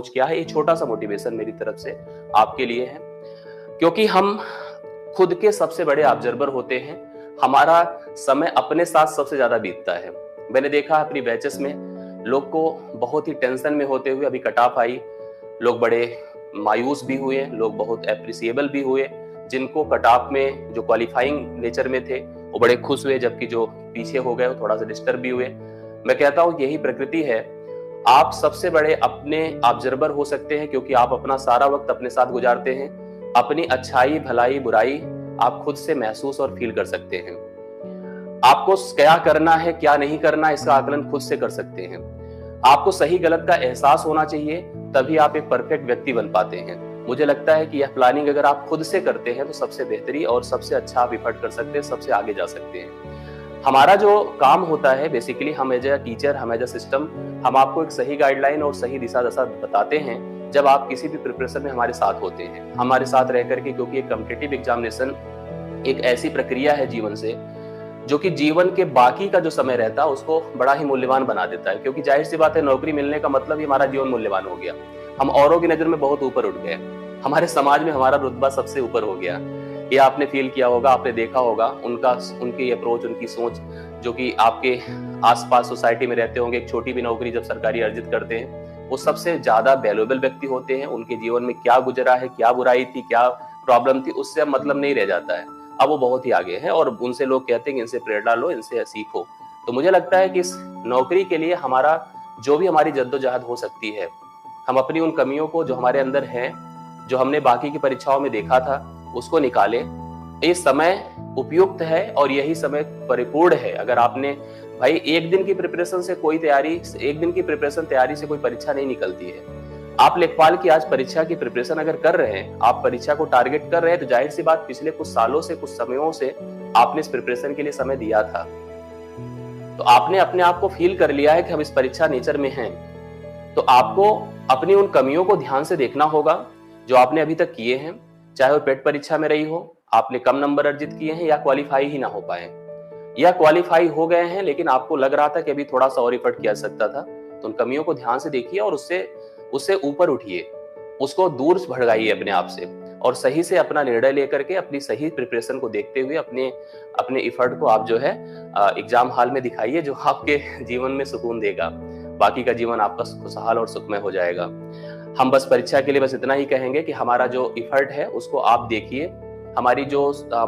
क्या है, ये छोटा सा मोटिवेशन मेरी तरफ से आपके लिए है, क्योंकि हम खुद के सबसे बड़े ऑब्जर्वर होते हैं। हमारा समय अपने साथ सबसे ज्यादा बीतता है। मैंने देखा अपनी बैचेस में लोग को बहुत ही टेंशन में होते हुए, अभी कट ऑफ आई, लोग बड़े मायूस भी हुए, लोग बहुत एप्रिसिएबल भी हुए। जिनको कट ऑफ में जो क्वालिफाइंग नेचर में थे वो बड़े खुश हुए, जबकि जो पीछे हो गए वो थोड़ा सा डिस्टर्ब भी हुए। मैं कहता हूँ यही प्रकृति है। आप सबसे बड़े अपने ऑब्जर्वर हो सकते हैं, क्योंकि आप अपना सारा वक्त अपने साथ गुजारते हैं। अपनी अच्छाई भलाई बुराई आप खुद से महसूस और फील कर सकते हैं। आपको क्या करना है क्या नहीं करना इसका आकलन खुद से कर सकते हैं। आपको सही गलत का एहसास होना चाहिए, तभी आप एक परफेक्ट व्यक्ति बन पाते हैं। मुझे लगता है कि यह प्लानिंग अगर आप खुद से करते हैं तो सबसे बेहतरी और सबसे अच्छा आप इफर्ट कर सकते हैं, सबसे आगे जा सकते हैं। हमारा जो काम होता है बेसिकली, हम एज ए टीचर, हम एज ए सिस्टम, हम आपको एक सही गाइडलाइन और सही दिशा दशा बताते हैं जब आप किसी भी प्रिपरेशन में हमारे साथ होते हैं, हमारे साथ रह करके। क्योंकि एक कॉम्पिटिटिव एग्जामिनेशन एक ऐसी प्रक्रिया है जीवन से, जो कि जीवन के बाकी का जो समय रहता है उसको बड़ा ही मूल्यवान बना देता है। क्योंकि जाहिर सी बात है, नौकरी मिलने का मतलब ही हमारा जीवन मूल्यवान हो गया। हम औरों की नजर में बहुत ऊपर उठ गए, हमारे समाज में हमारा रुतबा सबसे ऊपर हो गया। ये आपने फील किया होगा, आपने देखा होगा, उनकी अप्रोच, उनकी सोच, जो कि आपके आसपास सोसाइटी में रहते होंगे। एक छोटी भी नौकरी जब सरकारी अर्जित करते हैं, वो सबसे ज्यादा वैल्यूएबल व्यक्ति होते हैं। उनके जीवन में क्या गुजरा है, क्या बुराई थी, क्या प्रॉब्लम थी, उससे अब मतलब नहीं रह जाता है। अब वो बहुत ही आगे हैं और उनसे लोग कहते हैं कि इनसे प्रेरणा लो, इनसे सीखो। तो मुझे लगता है कि इस नौकरी के लिए हमारा जो भी हमारी जद्दोजहद हो सकती है, हम अपनी उन कमियों को जो हमारे अंदर हैं, जो हमने बाकी की परीक्षाओं में देखा था, उसको निकालें। ये समय उपयुक्त है और यही समय परिपूर्ण है। अगर आपने भाई एक दिन की प्रिपरेशन से कोई तैयारी, एक दिन की प्रिपरेशन तैयारी से कोई परीक्षा नहीं निकलती है। आप लेखपाल की आज परीक्षा की प्रिपरेशन अगर कर रहे हैं, आप परीक्षा को टारगेट कर रहे हैं, तो जाहिर सी बात पिछले कुछ सालों से, कुछ समयों से आपने इस प्रिपरेशन के लिए समय दिया था। तो आपने अपने आप को फील कर लिया है कि हम इस परीक्षा नेचर में हैं। तो आपको अपनी उन कमियों को ध्यान से देखना होगा जो आपने अभी तक किए हैं। चाहे वो पेट परीक्षा में रही हो, आपने कम नंबर अर्जित किए हैं, या क्वालिफाई ही ना हो पाए, या क्वालिफाई हो गए हैं लेकिन आपको लग रहा था कि अभी थोड़ा सा और एफर्ट किया जा सकता था। तो उन कमियों को ध्यान से देखिए और उससे ऊपर उठिए, उसको दूर भगाइए अपने आप से, और सही से अपना निर्णय लेकर के अपनी सही प्रिपरेशन को देखते हुए अपने एफर्ट को आप जो है एग्जाम हॉल में दिखाइए, जो आपके जीवन में सुकून देगा। बाकी का जीवन आपका खुशहाल और सुखमय हो जाएगा। हम बस परीक्षा के लिए बस इतना ही कहेंगे कि हमारा जो एफर्ट है उसको आप देखिए। हमारी जो